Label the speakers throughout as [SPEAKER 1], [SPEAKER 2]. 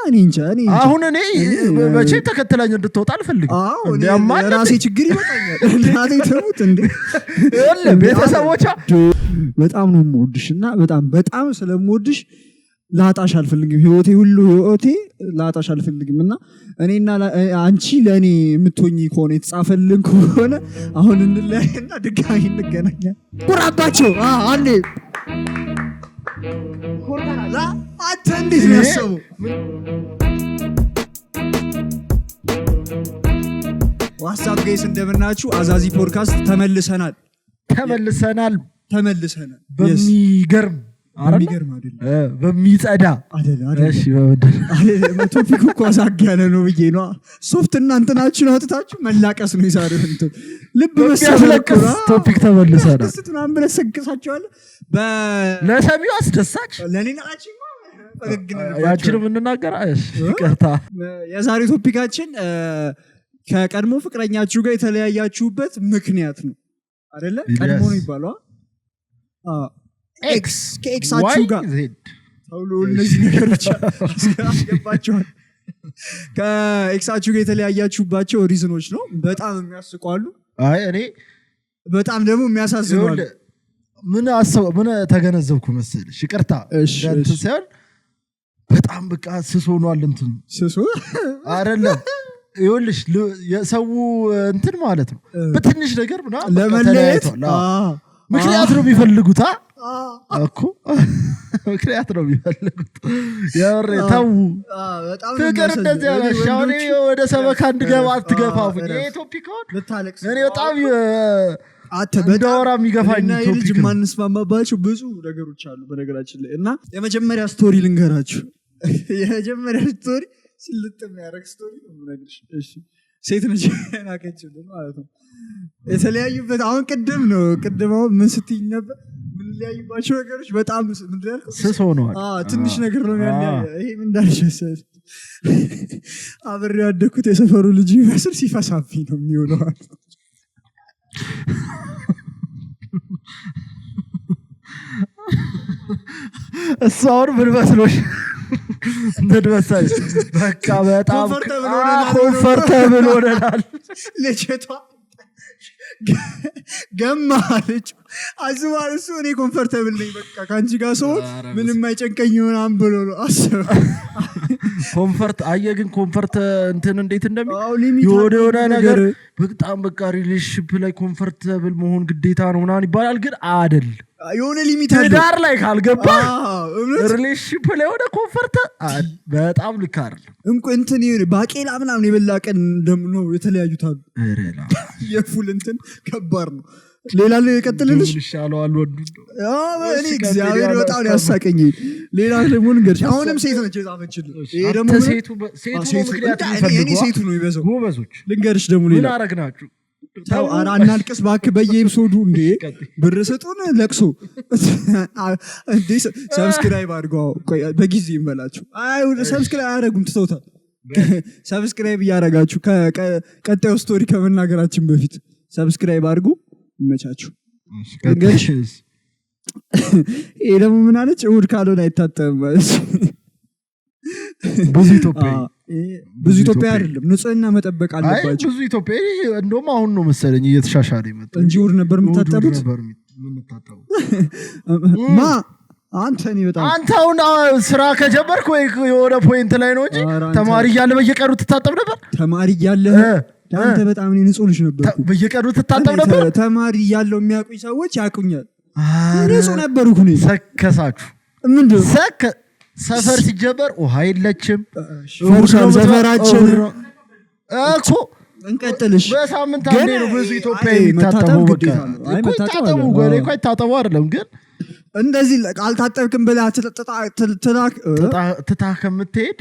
[SPEAKER 1] እኔ እንጃ
[SPEAKER 2] አሁን እኔ መቼ ተከተለኝ እንድትወጣ አልፈልግም
[SPEAKER 1] እንዴ ራሴ ችግር ይመጣኛል እናቴ ተውት እንዴ
[SPEAKER 2] ቤተሰቦቿ
[SPEAKER 1] በጣም ነው የምወድሽና በጣም ስለምወድሽ ላጣሽ አልፈልግም ህይወቴ ሁሉ ህይወቴ ላጣሽ አልፈልግምና እኔና አንቺ ለኔ የምትሆኚ ከሆነ የተጻፈልን ከሆነ አሁን እንለያይና ድጋሚ እንገናኛለን ኩራባቸው አንዴ ኩራላ አትንዲስ ያሰቡ ዋትስአፕ ጋይስ እንደምናችሁ አዛዚ ፖድካስት ተመልሰናል
[SPEAKER 2] በሚገርም
[SPEAKER 1] አይደለም
[SPEAKER 2] በሚጸዳ እሺ
[SPEAKER 1] ቶፒክ እኮ አሳግ ያለ ነው ብዬ ነው ሶፍት እናንተናችሁ አውጥታችሁ መላቀስ ነው ይሳሩ ልብ መሰለከራ
[SPEAKER 2] ቶፒክ ተመልሰናል
[SPEAKER 1] ስትናም ብለሰግሳቸዋል
[SPEAKER 2] ለሰሚው አስደሳች
[SPEAKER 1] ለኔናችን
[SPEAKER 2] ያችንም እንናገር ይቅርታ
[SPEAKER 1] የዛሬ ቶፒካችን ከቀድሞ ፍቅረኛችሁ ጋር የተለያያችሁበት ምክንያት ነው አይደለ ቀድሞ ነው ይባላል ኤክስ ከኤክሳችሁ ጋር ተውሎ እነዚህ ነገሮች አስገባቸዋል ከኤክሳችሁ ጋር የተለያያችሁባቸው ሪዝኖች ነው በጣም የሚያስቋሉ
[SPEAKER 2] እኔ
[SPEAKER 1] በጣም ደግሞ የሚያሳዝናሉ
[SPEAKER 2] ምን ተገነዘብኩ መሰለሽ ይቅርታ እንትን ሳይሆን በጣም በቃ ስስ ሆኗል እንትን
[SPEAKER 1] ስስ
[SPEAKER 2] አይደለም ይኸውልሽ የሰው እንትን ማለት ነው በትንሽ ነገር ምናምን
[SPEAKER 1] ለመለየት
[SPEAKER 2] ምክንያት ነው የሚፈልጉት እኮ ምክንያት ነው የሚፈልጉት ያወሬ ታው ፍቅር እንደዚህ ያለሽ አሁን ወደ ሰበካ እንድገባ አትገፋፉኝ ይሄ ቶፒክ እኔ በጣም እንዳወራ የሚገፋኝ ቶፒክ
[SPEAKER 1] ማንስማማባቸው ብዙ ነገሮች አሉ በነገራችን ላይ እና የመጀመሪያ ስቶሪ ልንገራችሁ የመጀመሪያ ስቶሪ ስልጥ የሚያደርግ ስቶሪ ነው የምነግርሽ እሺ ሴት ልጅ ናቀችልን ማለት ነው የተለያዩበት አሁን ቅድም ምን ስትይኝ ነበር ምን ለያዩባቸው ነገሮች በጣም ምንድነው
[SPEAKER 2] ስስ ሆነዋል
[SPEAKER 1] ትንሽ ነገር ነው ይሄ ምን እንዳልሸሰል አብሬው ያደኩት የሰፈሩ ልጅ ይመስል ሲፈሳብኝ ነው የሚሆነው
[SPEAKER 2] እሷውን ምን መስሎሽ እንደደረሰኝ በቃ በጣም ኮምፎርታብል ሆነናል
[SPEAKER 1] ለቸቷ ገማለች አዝዋር እሱ እኔ ኮምፎርታብል ነኝ በቃ ካንቺ ጋር ሰው ምንም አይጨንቀኝ ምናምን ብሎ ነው አሰብ
[SPEAKER 2] ኮምፎርት ግን ኮምፎርት እንትን እንዴት የሆነ ነገር በጣም በቃ ሪሌሽንሺፕ ላይ ኮምፎርታብል መሆን ግዴታ ነው ምናምን ይባላል ግን አይደል
[SPEAKER 1] የሆነ ሊሚት አለ
[SPEAKER 2] ዳር ላይ ካልገባ ሪሌሽንሺፕ ላይ ወደ ኮምፎርት በጣም ልክ አይደል
[SPEAKER 1] እንትን ይሄ ባቄላ ምናምን የበላቀን እንደምኖ የተለያዩት አሉ የፉል እንትን ከባድ ነው ሌላ ላይ ቀጥልልሽ
[SPEAKER 2] ይሻለው አልወዱ
[SPEAKER 1] እኔ እግዚአብሔር በጣም ያሳቀኝ ሌላ ደግሞ እንግዲህ አሁንም ሴት ነች የጻፈችልኝ ይሄ ደግሞ
[SPEAKER 2] ሴቱ ምክንያት
[SPEAKER 1] እኔ ሴቱ ነው ይበዛው
[SPEAKER 2] ጎበዞች
[SPEAKER 1] ልንገርሽ ደግሞ ሌላ
[SPEAKER 2] አረግናችሁ
[SPEAKER 1] ታው አናልቅስ ባክ በየኤፒሶዱ እንዴ ብር ስጡን ለቅሶ እንዴ ሰብስክራይብ አድርገው በጊዜ ይመላችሁ ሰብስክራይብ አያረጉም ትተውታል ሰብስክራይብ ያረጋችሁ ቀጣዩ ስቶሪ ከመናገራችን በፊት ሰብስክራይብ አድርጉ ይመቻችሁ ይሄ ደግሞ ምን አለች እሑድ ካልሆነ አይታጠብም ማለት ብዙ ኢትዮጵያ አይደለም ንጽህና መጠበቅ አለባቸው
[SPEAKER 2] ብዙ ኢትዮጵያ እንደውም አሁን ነው መሰለኝ እየተሻሻለ ይመጣ
[SPEAKER 1] እንጂ እሑድ ነበር የምታጠቡት አንተኒ በጣም
[SPEAKER 2] አንተውን ስራ ከጀመርክ ወይ የሆነ ፖይንት ላይ ነው እንጂ ተማሪ እያለ በየቀኑ ትታጠብ ነበር
[SPEAKER 1] ተማሪ እያለ አንተ በጣም ንጹህ ልጅ ነበር
[SPEAKER 2] በየቀኑ ትታጠብ ነበር
[SPEAKER 1] ተማሪ ያለው የሚያውቁኝ ሰዎች ያቁኛል ንጹህ ነበርኩ ነኝ
[SPEAKER 2] ሰከሳችሁ
[SPEAKER 1] ምንድነው
[SPEAKER 2] ሰፈር ሲጀበር ውሃ የለችም
[SPEAKER 1] ፈርሷል ሰፈራችን
[SPEAKER 2] እኮ
[SPEAKER 1] እንቀጥልሽ
[SPEAKER 2] በሳምንት አንዴ ነው ብዙ ኢትዮጵያዊ የሚታጠበው በቃ ይታጠቡ አይደለም ግን
[SPEAKER 1] እንደዚህ አልታጠብክም ብለህ
[SPEAKER 2] ትታህ ከምትሄድ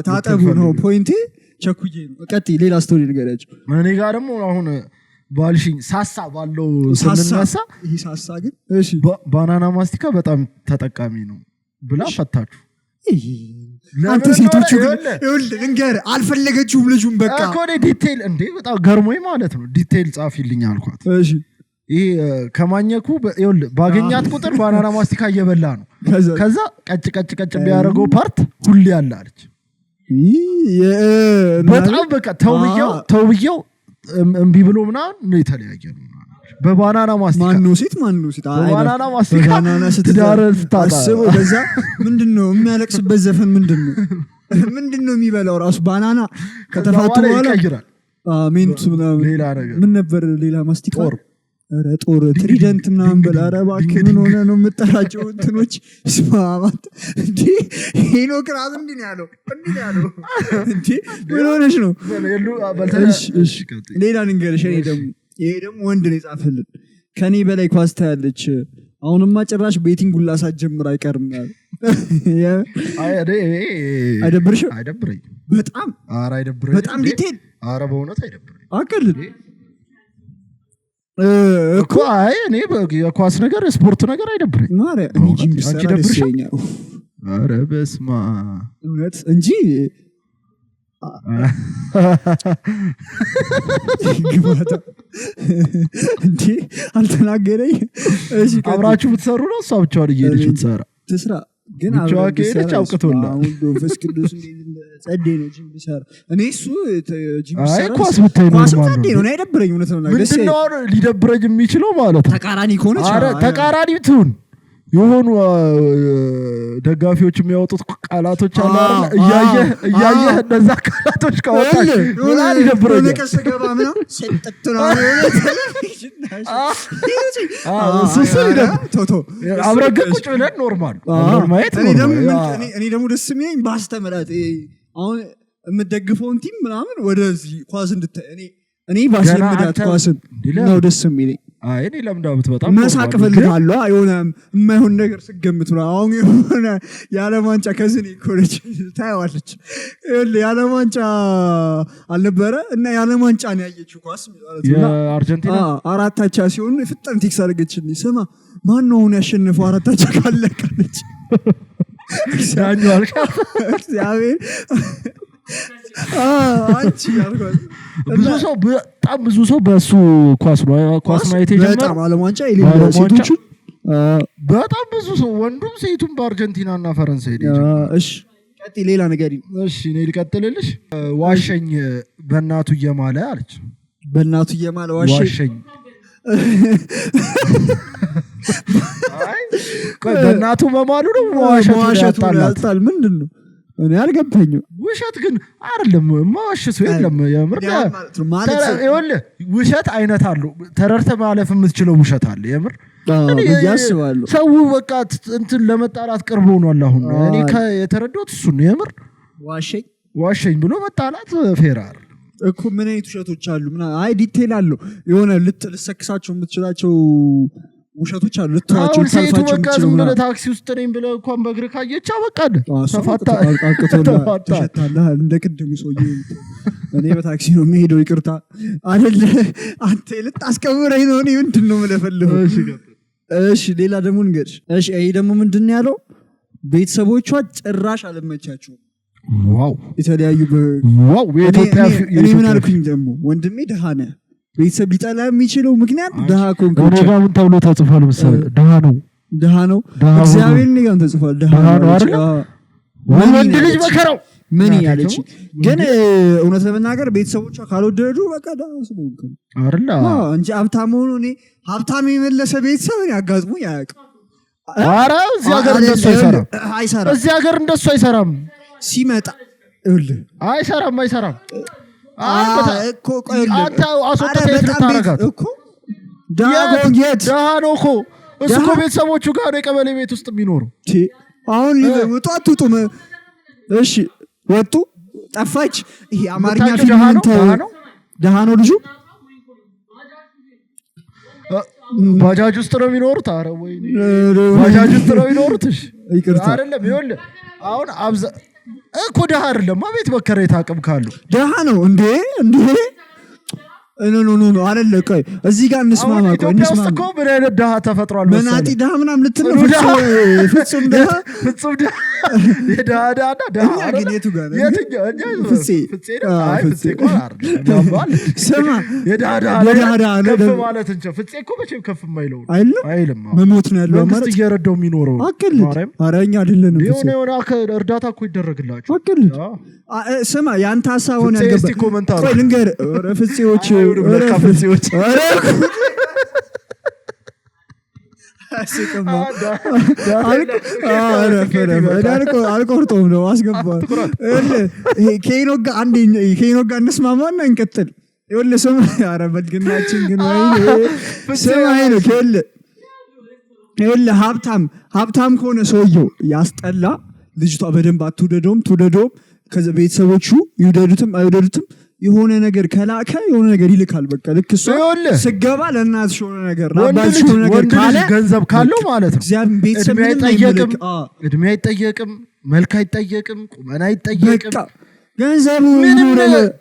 [SPEAKER 1] ታጠቡ ነው ፖይንቴ ቸኩዬ ነው ቀጥይ ሌላ ስቶሪ ንገሪያቸው
[SPEAKER 2] እኔ ጋር ደግሞ አሁን ባልሽኝ ሳሳ ባለው ስንነሳ
[SPEAKER 1] ይሄ ሳሳ ግን እሺ
[SPEAKER 2] ባናና ማስቲካ በጣም ተጠቃሚ ነው ብላ ፈታችሁ
[SPEAKER 1] አንተ ሴቶቹ ይኸውልህ እንገር አልፈለገችውም ልጁን በቃ
[SPEAKER 2] እኮ ዲቴል እንዴ በጣም ገርሞኝ ማለት ነው ዲቴል ጻፊልኝ አልኳት
[SPEAKER 1] እሺ
[SPEAKER 2] ይሄ ከማኘኩ ባገኛት ቁጥር ባናና ማስቲካ እየበላ ነው። ከዛ ቀጭ ቀጭ ቀጭ የሚያደርገው ፓርት ሁሌ ያለ አለች። በጣም በቃ ተውብየው እምቢ ብሎ ምናምን ነው የተለያየ ነው። በባናና ማስቲካ
[SPEAKER 1] ማነው ሴት
[SPEAKER 2] በባናና ማስቲካ ትዳርን
[SPEAKER 1] ታስበው። በዛ ምንድነው የሚያለቅስበት ዘፈን ምንድነው የሚበላው ራሱ ባናና ከተፋቱ በኋላ
[SPEAKER 2] ይቀይራል።
[SPEAKER 1] ሜንቱ ምናምን
[SPEAKER 2] ሌላ ነገር
[SPEAKER 1] ምን ነበር ሌላ ማስቲካ ጦር ትሪደንት ምናምን በላ። ኧረ እባክህ ምን ሆነ ነው የምጠራቸው እንትኖች ስማማት እንዴ ሄኖክ ራሱ እንዲህ ነው ያለው እንዴ ምን ሆነሽ ነው? እሺ ሌላ ልንገርሽ። ይሄ ደግሞ ወንድ ነው የጻፈልን። ከኔ በላይ ኳስ ታያለች አሁንማ ጭራሽ ቤቲንግ ሁላ ሳትጀምር አይቀርም ያለ። አይደብርሽም?
[SPEAKER 2] አይደብረኝም
[SPEAKER 1] በጣም።
[SPEAKER 2] ኧረ አይደብረኝም
[SPEAKER 1] በጣም ዲቴል።
[SPEAKER 2] ኧረ በእውነት አይደብረኝም።
[SPEAKER 1] አቀልድ
[SPEAKER 2] እኮ አይ እኔ የኳስ ነገር የስፖርት ነገር አይደብረኝም።
[SPEAKER 1] ማርያም እኔ ጂም ብሰራ ደስ ይለኛል።
[SPEAKER 2] ኧረ በስመ አብ
[SPEAKER 1] እውነት እንጂ ግባታ እንዴ አልተናገረኝ። እሺ
[SPEAKER 2] አብራችሁ ብትሰሩ ነው እሷ ብቻዋን እየሄደች ብትሰራ
[SPEAKER 1] ትስራ። ግን
[SPEAKER 2] ብቻዋን ከሄደች አውቅቶላ
[SPEAKER 1] መንፈስ ቅዱስ ጸዴ ነው ጂም ብሰራ። እኔ እሱ ጂም ብሰራ
[SPEAKER 2] አይ ኳስ ብታይ ነው
[SPEAKER 1] ጸዴ ነው አይደብረኝ። እውነት ነው ነገር
[SPEAKER 2] ምንድነው ሊደብረኝ የሚችለው ማለት ነው
[SPEAKER 1] ተቃራኒ ከሆነች።
[SPEAKER 2] ኧረ ተቃራኒ ትሁን የሆኑ ደጋፊዎች የሚያወጡት ቃላቶች አሉ አይደል? እያየህ እነዛ ቃላቶች ካወጣች ምናምን ይደብረኛል።
[SPEAKER 1] ለከስ ገባ ምናምን ሰጠጥና
[SPEAKER 2] አብረን ግን ቁጭ ብለን ኖርማል ማየት።
[SPEAKER 1] እኔ ደግሞ ደስ የሚለኝ ባስተምራት አሁን የምትደግፈውን ቲም ምናምን ወደዚህ ኳስ እንድታይ እኔ ባስለምዳት ኳስን ነው ደስ የሚለኝ።
[SPEAKER 2] አይ እኔ ለምዳብት በጣም
[SPEAKER 1] መሳቅ እፈልጋለሁ። የሆነ የማይሆን ነገር ስገምት ነው። አሁን የሆነ የዓለም ዋንጫ ከዝኔ ኮሌጅ ታየዋለች። የዓለም ዋንጫ አልነበረ እና የዓለም ዋንጫ ነው ያየችው ኳስ
[SPEAKER 2] የአርጀንቲና
[SPEAKER 1] 4-0 ሲሆን ፍጥነት ቴክስ አደረገችልኝ። ስማ ማን ነው አሁን ያሸነፈው 4-0 ካለቀለች
[SPEAKER 2] ዳኛው አልካት
[SPEAKER 1] እግዚአብሔር አንቺ ያልኳት
[SPEAKER 2] በጣም ብዙ ሰው በሱ ኳስ ማየት የጀመረ
[SPEAKER 1] በጣም ዓለም ዋንጫ የሌላ ሴቶቹ
[SPEAKER 2] በጣም ብዙ ሰው ወንዱም ሴቱም በአርጀንቲና እና ፈረንሳይ ሄደ።
[SPEAKER 1] እሺ ቀጥይ ሌላ ነገር።
[SPEAKER 2] እሺ እኔ ልቀጥልልሽ። ዋሸኝ በእናቱ እየማለ አለች።
[SPEAKER 1] በእናቱ እየማለ ዋሸኝ
[SPEAKER 2] አይ ቆይ በእናቱ መማሉ ነው ዋሸቱ ያጣል
[SPEAKER 1] ምንድነው? እኔ አልገባኝም።
[SPEAKER 2] ውሸት ግን አይደለም ማዋሽ ሰው የለም። የምር ይኸውልህ ውሸት አይነት አለው። ተረርተ ማለፍ የምትችለው ውሸት አለ። የምር
[SPEAKER 1] ያስባሉ
[SPEAKER 2] ሰው በቃ እንትን ለመጣላት ቅርብ ሆኗል። አሁን እኔ የተረዳሁት እሱ ነው። የምር ዋሸኝ ብሎ መጣላት ፌር አይደል
[SPEAKER 1] እኮ። ምን አይነት ውሸቶች አሉ? አይ ዲቴል አለው። የሆነ ልትሰክሳቸው የምትችላቸው ውሸቶች አሉ። ልትዋቸው ታልፋቸው
[SPEAKER 2] ምትችሉ ነው። ታክሲ ውስጥ ነኝ ብለህ እንኳን በእግር ካየቻ በቃ ተፋታ
[SPEAKER 1] ተሸታለህ እንደ ቅድሙ ሰውዬ። እኔ በታክሲ ነው የምሄደው ይቅርታ አይደለ አንተ ልታስቀብረኝ ነው። እኔ ምንድነው የምለፈልፈው? እሺ ሌላ ደግሞ እንግዲህ እሺ ይሄ ደግሞ ምንድነው ያለው? ቤተሰቦቿ ጭራሽ አልመቻቸው።
[SPEAKER 2] ዋው
[SPEAKER 1] የተለያዩ
[SPEAKER 2] ዋው የኢትዮጵያ
[SPEAKER 1] እኔ ምን አልኩኝ ደግሞ ወንድሜ ደሃ ነህ ቤተሰብ ሊጠላ የሚችለው ምክንያት ደሃ ኮንኩ።
[SPEAKER 2] ወደጋም ተብሎ ተጽፏል መሰለኝ። ደሃ ነው
[SPEAKER 1] እግዚአብሔር ንጋም ተጽፏል። ደሃ ነው አይደል?
[SPEAKER 2] ወንድ ልጅ መከራው
[SPEAKER 1] ምን ያለች ግን እውነት ለመናገር ቤተሰቦቿ ካልወደዱ በቃ ደሃ ስለሆንኩ
[SPEAKER 2] አይደል
[SPEAKER 1] እንጂ ሀብታም ሆኖ እኔ ሀብታም የመለሰ ቤተሰብ ያጋጥሙኝ አያውቅም።
[SPEAKER 2] ኧረ እዚህ ሀገር እንደሱ አይሰራም። እዚህ ሀገር እንደሱ አይሰራም።
[SPEAKER 1] ሲመጣ ይኸውልህ
[SPEAKER 2] አይሰራም
[SPEAKER 1] እኮ ቆይ
[SPEAKER 2] አንተ አስወጥተህ ልታረጋት እኮ ደሃ ነው እኮ እሱ እኮ ቤተሰቦቹ ጋር የቀበሌ ቤት ውስጥ የሚኖሩ
[SPEAKER 1] አሁን ውጡ አትውጡ። እሺ ወጡ ጠፋች። ይሄ አማርኛ ፊልም ደሃ ነው ልጁ
[SPEAKER 2] ባጃጅ ውስጥ ነው የሚኖሩት። ኧረ ወይኔ ባጃጅ ውስጥ ነው የሚኖሩት። እሺ አይደለም ይኸውልህ አሁን እኮ ደሃ አይደለም ቤት በከራየት አቅም ካለው ደሃ ነው እንዴ ኖ አይደለ። ቆይ እዚህ ጋር እንስማማ። ቆይ እንስማማ እኮ ምን አይነት ደሃ ተፈጥሯል መሰለህ? መናጢ ደሃ ምናምን ልትነው ፍጹም ደሃ የዳዳና
[SPEAKER 1] እኛ ግን የቱ ጋር ነው
[SPEAKER 2] የትኛው እኛ ፍፄ እኮ አይደል
[SPEAKER 1] ስማ
[SPEAKER 2] የዳዳ ከፍ ማለት እንጂ ፍፄ እኮ መቼም ከፍ የማይለው አይልም
[SPEAKER 1] መሞት ነው ያለው
[SPEAKER 2] ማለት እየረዳው የሚኖረው
[SPEAKER 1] ማርያም አረኛ አይደለንም
[SPEAKER 2] የሆነ እርዳታ እኮ ይደረግላችሁ
[SPEAKER 1] ስማ ያንተ ሐሳብ ሆነ ያገባ ቆይ ልንገር ፍፄዎች አልቆርጦም ነው አስገባ ከኖጋ እንስማማና እንቀጥል ይኸውልህ ስማ ኧረ በልግናችን ግን ስማ ይኸውልህ ሀብታም ከሆነ ሰውየው ያስጠላ ልጅቷ በደንብ አትውደደውም ከዚ ቤተሰቦቹ ይውደዱትም አይውደዱትም የሆነ ነገር ከላከ የሆነ ነገር ይልካል በቃ ልክ እሷ ስገባ ለእናትሽ የሆነ ነገር ለአባትሽ የሆነ ነገር ካለ
[SPEAKER 2] ገንዘብ ካለው ማለት ነው
[SPEAKER 1] እግዚአብሔር ቤተሰብ
[SPEAKER 2] እድሜ አይጠየቅም መልክ አይጠየቅም ቁመና አይጠየቅም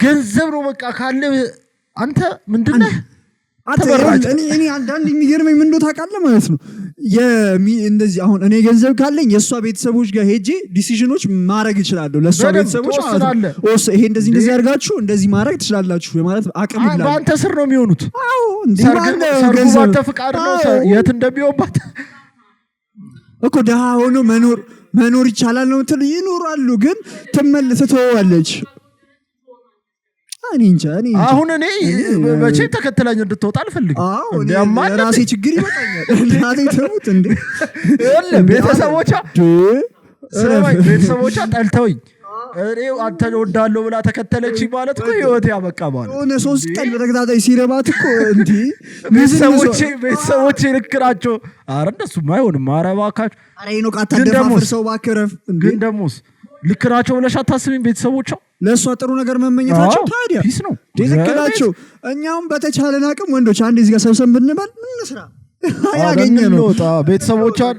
[SPEAKER 2] ገንዘብ ነው በቃ ካለ አንተ ምንድነህ
[SPEAKER 1] እኔ አንዳንድ የሚገርመኝ ምን እንደው ታውቃለህ ማለት ነው እንደዚህ አሁን እኔ ገንዘብ ካለኝ የእሷ ቤተሰቦች ጋር ሄጄ ዲሲዥኖች ማድረግ ይችላለሁ ለእሷ ቤተሰቦች ይሄ እንደዚህ አድርጋችሁ እንደዚህ ማድረግ ትችላላችሁ ማለት አቅም ይላል
[SPEAKER 2] በአንተ ስር ነው የሚሆኑት ሰርጉ ባንተ ፍቃድ ነው የት እንደሚሆንባት
[SPEAKER 1] እኮ ደሃ ሆኖ መኖር ይቻላል ነው የምትል ይኖራሉ ግን ትተወዋለች
[SPEAKER 2] አሁን እኔ መቼ ተከተለኝ እንድትወጣ አልፈልግም
[SPEAKER 1] ራሴ ችግር ይመጣኛል እናቴ ተሙት እንዴ
[SPEAKER 2] ቤተሰቦቿ ጠልተውኝ እኔ አንተን ወዳለሁ ብላ ተከተለች ማለት እኮ ህይወት ያበቃ ማለት
[SPEAKER 1] ሆነ 3 ቀን በተከታታይ ሲረባት እኮ እንዴ
[SPEAKER 2] ቤተሰቦቼ ልክ ናቸው ኧረ እንደሱማ አይሆንም ኧረ እባካችሁ
[SPEAKER 1] ኧረ ነው ቃታደፋፍር ሰው ባከረፍ
[SPEAKER 2] ግን ደሞስ ልክ ናቸው ብለሽ አታስቢም ቤተሰቦቿ
[SPEAKER 1] ለእሷ ጥሩ ነገር መመኘታቸው ታዲያ
[SPEAKER 2] ፒስ ነው
[SPEAKER 1] ልክናቸው እኛውም በተቻለን አቅም ወንዶች አንድ እዚህ ጋር ሰብሰብ ብንበል ምን ስራ ያገኘ ነው
[SPEAKER 2] ቤተሰቦቿን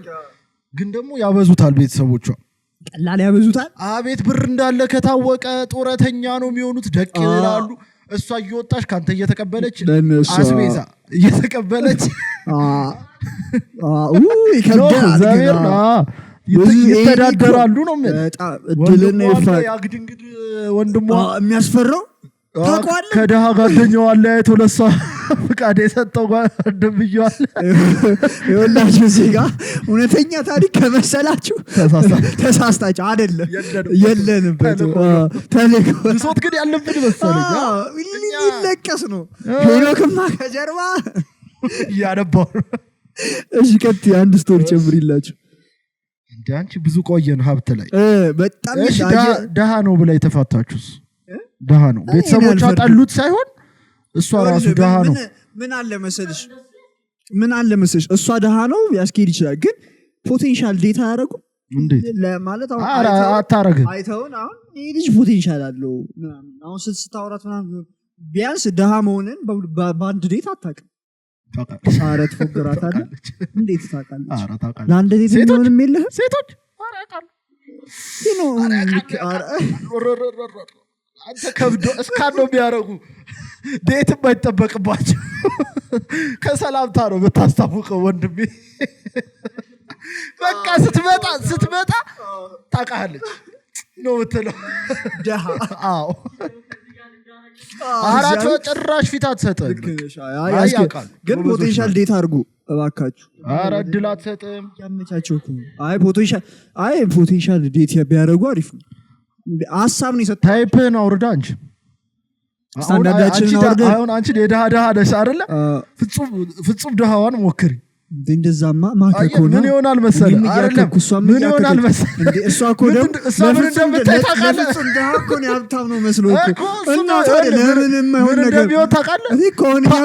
[SPEAKER 2] ግን ደግሞ ያበዙታል ቤተሰቦቿ
[SPEAKER 1] ቀላል ያበዙታል
[SPEAKER 2] አቤት ብር እንዳለ ከታወቀ ጦረተኛ ነው የሚሆኑት ደቅ ይላሉ እሷ እየወጣች ካንተ እየተቀበለች አስቤዛ እየተቀበለች
[SPEAKER 1] ይከብዳል
[SPEAKER 2] ይተዳደራሉ ነው
[SPEAKER 1] እድልና
[SPEAKER 2] ያግድንግድ ወንድሟ
[SPEAKER 1] የሚያስፈራው ታውቀዋለህ
[SPEAKER 2] ከደሃ ጓደኛው አለያይቶ ለሷ ፍቃድ የሰጠው ጓደኛዋል
[SPEAKER 1] ይኸውላችሁ እዚህ ጋር እውነተኛ ታሪክ ከመሰላችሁ ተሳስታችሁ አይደለም የለንበት ተልእኮ
[SPEAKER 2] ብሶት ግን ያለብን መሰለኝ
[SPEAKER 1] ይለቀስ ነው ሄኖክማ ከጀርባ
[SPEAKER 2] እያነባው
[SPEAKER 1] እሺ ቀጥ አንድ ስቶሪ ጨምሪላችሁ
[SPEAKER 2] አንቺ ብዙ ቆየን ሀብት ላይ
[SPEAKER 1] በጣም
[SPEAKER 2] ደሃ ነው ብላ የተፋታችሁስ ደሃ ነው ቤተሰቦቿ ጠሉት ሳይሆን እሷ ራሱ ደሃ ነው
[SPEAKER 1] ምን አለ መሰለሽ እሷ ደሃ ነው ያስኬድ ይችላል ግን ፖቴንሻል ዴታ ያደረጉ
[SPEAKER 2] እንዴት
[SPEAKER 1] ለማለት
[SPEAKER 2] አታረግም
[SPEAKER 1] አይተውን አሁን ይሄ ልጅ ፖቴንሻል አለው አሁን ስታወራት ምናምን ቢያንስ ደሃ መሆንን በአንድ ዴት አታውቅም አረት ፎግራታል እንዴት ታውቃለች ለአንድ ዴት ምንም የለህ
[SPEAKER 2] ሴቶች አንተ ከብዶ እስካን ነው የሚያደርጉ ዴት የማይጠበቅባቸው ከሰላምታ ነው የምታስታውቀው ወንድሜ በቃ ስትመጣ ታውቃለች ነው የምትለው
[SPEAKER 1] ደሃ
[SPEAKER 2] አዎ አራት ጭራሽ ፊት አትሰጥም
[SPEAKER 1] ግን ፖቴንሻል ዴት አድርጉ እባካችሁ
[SPEAKER 2] ኧረ እድል አትሰጥም
[SPEAKER 1] ያመቻቸው ፖቴንሻል ዴት ቢያደርጉ አሪፍ ነው ሐሳብ ነው የሰጠው
[SPEAKER 2] ታይፕህን አውርዳ እንጂ አሁን አንቺ የደሃ ነሽ አይደለ ፍጹም ደሃዋን ሞክሪ
[SPEAKER 1] እንደዛማ ማከኮ ነው
[SPEAKER 2] ምን ይሆናል መሰለህ አይደለም ምን ይሆናል መሰለህ
[SPEAKER 1] እሷ እኮ ለፍጹም ደሃ እኮ ነው ሀብታም ነው መስሎ እኮ እና ታዲያ ለምንም አይሆን ነገር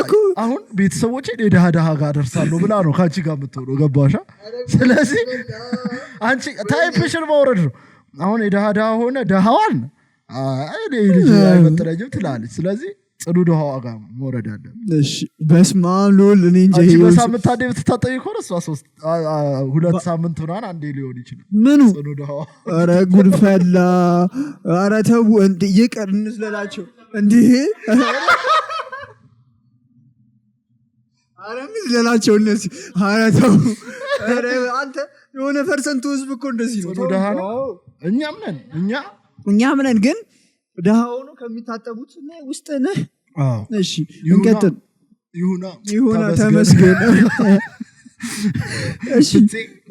[SPEAKER 1] እኮ
[SPEAKER 2] አሁን ቤተሰቦቼ የደሃ ጋር ደርሳለሁ ብላ ነው ካንቺ ጋር የምትሆነው ገባሻ ስለዚህ አንቺ ታይፕሽን ማውረድ ነው አሁን የደሃ ሆነ ደሃዋን ልጅ አይመጥረኝም ትላለች ስለዚህ ጽዱ ደሃዋ ጋር መውረድ አለ
[SPEAKER 1] እሺ በስማም ሎል እኔ እንጂ
[SPEAKER 2] በሳምንት አንዴ ብትታጠቢ ከሆነ እሷ 2 ሳምንት ምናምን አንዴ ሊሆን ይችላል
[SPEAKER 1] ምኑ
[SPEAKER 2] ጽዱ ደሃዋ
[SPEAKER 1] ኧረ ጉድ ፈላ ኧረ ተው እንዴ ይቅር እንስለላቸው እንዴ አረም ስለላቸው እነዚህ አራታው አንተ የሆነ ፐርሰንት ህዝብ እኮ እንደዚህ ነው
[SPEAKER 2] ደሃ ነው
[SPEAKER 1] እኛም ነን ግን ደሃ ሆኖ ከሚታጠቡት ውስጥ ነህ እሺ እንቀጥል ይሁና ተመስገን እሺ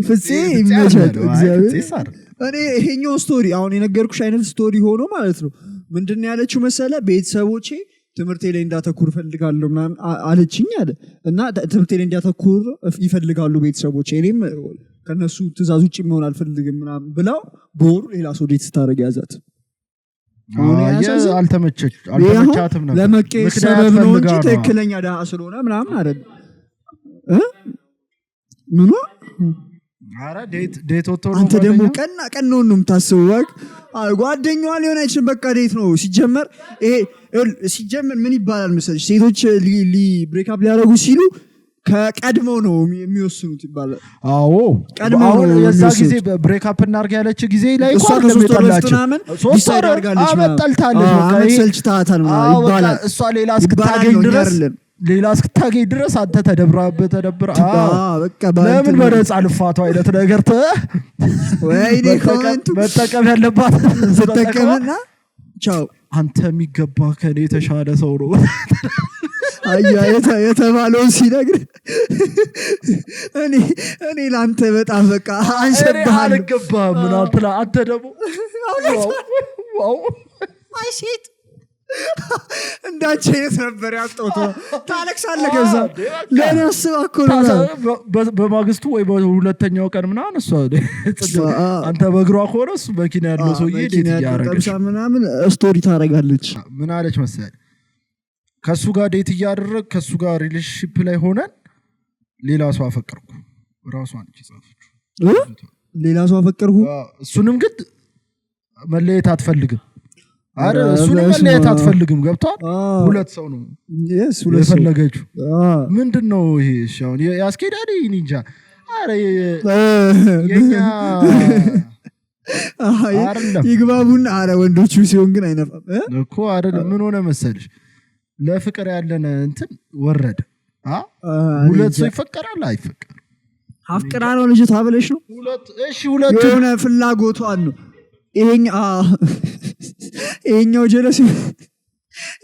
[SPEAKER 1] ፍፄ ይመቻል እግዚአብሔር እኔ ይሄኛው ስቶሪ አሁን የነገርኩሽ አይነት ስቶሪ ሆኖ ማለት ነው ምንድነው ያለችው መሰለ ቤተሰቦቼ ትምህርቴ ላይ እንዳተኩር ፈልጋለሁ ምናምን አለችኝ አለ እና ትምህርቴ ላይ እንዳተኩር ይፈልጋሉ ቤተሰቦቼ እኔም ከነሱ ትእዛዝ ውጪ መሆን አልፈልግም ምናምን ብላው በወሩ ሌላ ሰው ዴት ስታረግ ያዛት
[SPEAKER 2] አልተመቻትም ነበር
[SPEAKER 1] ለመቀየስ ሰበብ ነው እንጂ ትክክለኛ ደሃ ስለሆነ ምናምን አይደል ምኑ
[SPEAKER 2] አረ ዴት ወጥቶ ነው
[SPEAKER 1] አንተ ደግሞ ቀን ነው የምታስበው ጓደኛዋ ሊሆን አይችልም በቃ ዴት ነው ሲጀመር ምን ይባላል መሰለሽ ሴቶች ብሬክ አፕ ሊያደርጉ ሲሉ ከቀድመው ነው የሚወስኑት ይባላል
[SPEAKER 2] አዎ ቀድመው የዛ ጊዜ ብሬክ አፕ እናርጋ ያለች ጊዜ ላይ
[SPEAKER 1] እሷ ከ3 ሶስት ወር አድርጋለች
[SPEAKER 2] አመጣልታለች
[SPEAKER 1] በቃ ሰልችታታል ይባላል
[SPEAKER 2] እሷ ሌላ እስክታገኝ ድረስ አንተ ተደብራ ለምን በነፃ ልፋቱ አይነት ነገር
[SPEAKER 1] ወይኔ ኮሜንቱ
[SPEAKER 2] መጠቀም ያለባት
[SPEAKER 1] ተጠቀምና ቻው
[SPEAKER 2] አንተ የሚገባ ከኔ የተሻለ ሰው ነው
[SPEAKER 1] የተባለውን ሲነግር እኔ ላንተ በጣም በቃ አንሸብሃለሁ
[SPEAKER 2] አልገባህም ምናምን አንተ ደግሞ ዋው
[SPEAKER 1] አይ ሴት እንዳንቺ አይነት ነበር ያጣሁት ታለቅሳለህ ከዛ ለኔ አስባኮ ነው
[SPEAKER 2] በማግስቱ ወይ በሁለተኛው ቀን ምናምን እሷ አንተ በእግሯ ሆነ እሱ መኪና ያለው ሰውዬ ዴት ያደረገች
[SPEAKER 1] ምናምን ስቶሪ ታረጋለች
[SPEAKER 2] ምን አለች መሰለኝ ከሱ ጋር ዴት ያደረግ ከሱ ጋር ሪሌሽንሺፕ ላይ ሆነን ሌላ ሰው አፈቀርኩ ራሷን እየጻፈችው
[SPEAKER 1] ሌላ ሰው አፈቀርኩ
[SPEAKER 2] እሱንም ግን መለየት አትፈልግም አረ እሱንም መለየት አትፈልግም ገብቷል ሁለት ሰው ነው የፈለገችው ምንድነው ይሄ ሻውን ያስኬዳል እንጃ አረ የኛ
[SPEAKER 1] ይግባቡና አረ ወንዶቹ ሲሆን ግን አይነፋም
[SPEAKER 2] እኮ አይደል ምን ሆነ መሰልሽ ለፍቅር ያለን እንትን ወረደ ሁለት ሰው ይፈቀራል አይፈቀርም
[SPEAKER 1] አፍቅራ ነው ልጅ ታበለሽ ነው
[SPEAKER 2] ሁለት
[SPEAKER 1] የሆነ ፍላጎቷን ነው ይሄኛው ጀለስ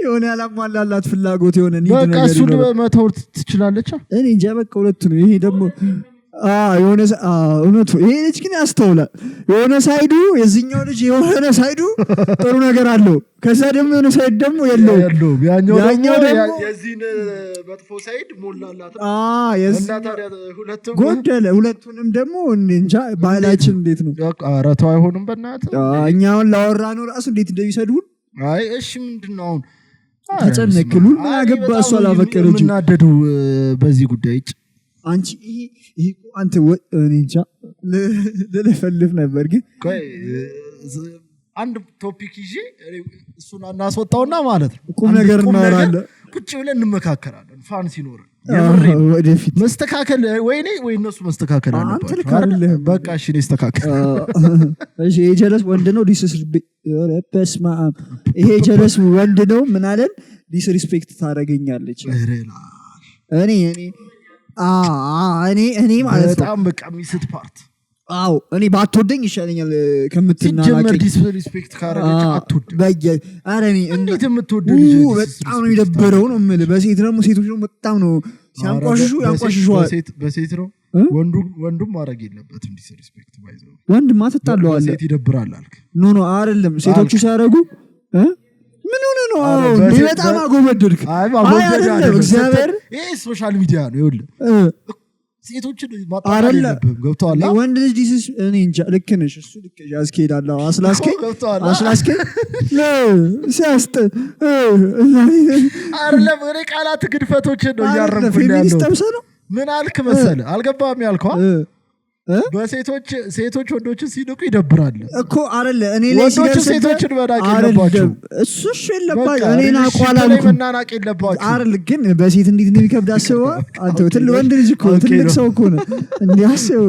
[SPEAKER 1] የሆነ ያላሟላላት ፍላጎት የሆነ ኒድ ነገር
[SPEAKER 2] በቃ እሱን መተው ትችላለች
[SPEAKER 1] እኔ እንጃ በቃ ሁለቱ ነው ይሄ ደግሞ የሆነ እውነቱ ይሄ ልጅ ግን ያስተውላል የሆነ ሳይዱ የዚህኛው ልጅ የሆነ ሳይዱ ጥሩ ነገር አለው ከዛ ደግሞ የሆነ ሳይድ ደግሞ የለውም
[SPEAKER 2] ያኛው ደግሞ የዚህን መጥፎ ሳይድ ሞላላት
[SPEAKER 1] ጎደለ ሁለቱንም ደግሞ እንጃ ባህላችን እንዴት ነው
[SPEAKER 2] ኧረ ተው አይሆንም በእናትህ
[SPEAKER 1] እኛውን ላወራ ነው ራሱ እንዴት እንደሚሰድቡን
[SPEAKER 2] አይ እሺ ምንድነው
[SPEAKER 1] ተጨነክሉ ምን ያገባ እሷ ላፈቀረች
[SPEAKER 2] ምናደዱ በዚህ ጉዳይ
[SPEAKER 1] አንቺ ይሄ አንተ እንጃ ለፈልፍ ነበር ግን
[SPEAKER 2] አንድ ቶፒክ ይዤ እሱን እናስወጣውና ማለት ነው
[SPEAKER 1] ቁም ነገር እናወራለን
[SPEAKER 2] ቁጭ ብለን እንመካከራለን ፋን ሲኖር
[SPEAKER 1] ወደፊት
[SPEAKER 2] መስተካከል ወይኔ ወይ እነሱ መስተካከል አለባቸው በቃ እሺ ተስተካከል
[SPEAKER 1] እሺ የጀለስ ወንድ ነው በስማ ይሄ ጀለስ ወንድ ነው ምን አለን ዲስሪስፔክት ታረጋኛለች እኔ ማለት ነው
[SPEAKER 2] በጣም በቃ ሚስት ፓርት
[SPEAKER 1] አው እኔ ባትወደኝ ይሻለኛል ከምትናናቀኝ
[SPEAKER 2] ዲስሪስፔክት ካረገች አትወድ
[SPEAKER 1] አረ እኔ
[SPEAKER 2] እንዴት የምትወደኝ
[SPEAKER 1] በጣም ነው የሚደበረው ነው የምልህ በሴት ደግሞ ሴቶች ደግሞ በጣም ነው ያንቋሽሹዋል
[SPEAKER 2] በሴት ነው ወንዱም ማድረግ የለበትም ዲስሪስፔክት ባይዘው
[SPEAKER 1] ወንድማ ትጣለዋለህ
[SPEAKER 2] ሴት ይደብራል አልክ
[SPEAKER 1] ኖ አይደለም ሴቶቹ ሲያረጉ ምን ሆነ ነው በጣም አጎበደድክ አይደለም እግዚአብሔር
[SPEAKER 2] ይሄ ሶሻል ሚዲያ ነው ይኸውልህ ሴቶችን ማጣጣል የለብህም ገብቶሃል
[SPEAKER 1] ወንድ ልጅ ዲስስ እኔ እንጃ ልክ ነሽ እሱ ልክ ያስኬዳል አስላስኬ ሲያስጥ
[SPEAKER 2] አይደለም እኔ ቃላት ግድፈቶችን ነው ያረምኩኝ ያለው ምን አልክ መሰለህ አልገባም ያልከው በሴቶች ወንዶችን ሲንቁ ይደብራል
[SPEAKER 1] እኮ አይደለ እኔ ላይ
[SPEAKER 2] ሴቶችን መናቅ የለባቸው
[SPEAKER 1] እሱሽ የለባቸው እኔና ቋላል
[SPEAKER 2] መናናቅ የለባቸው
[SPEAKER 1] አይደል ግን በሴት እንዴት እንደሚከብድ አስበው አንተ ትልቅ ወንድ ልጅ እኮ ትልቅ ሰው እኮ ነው እንዲያስበው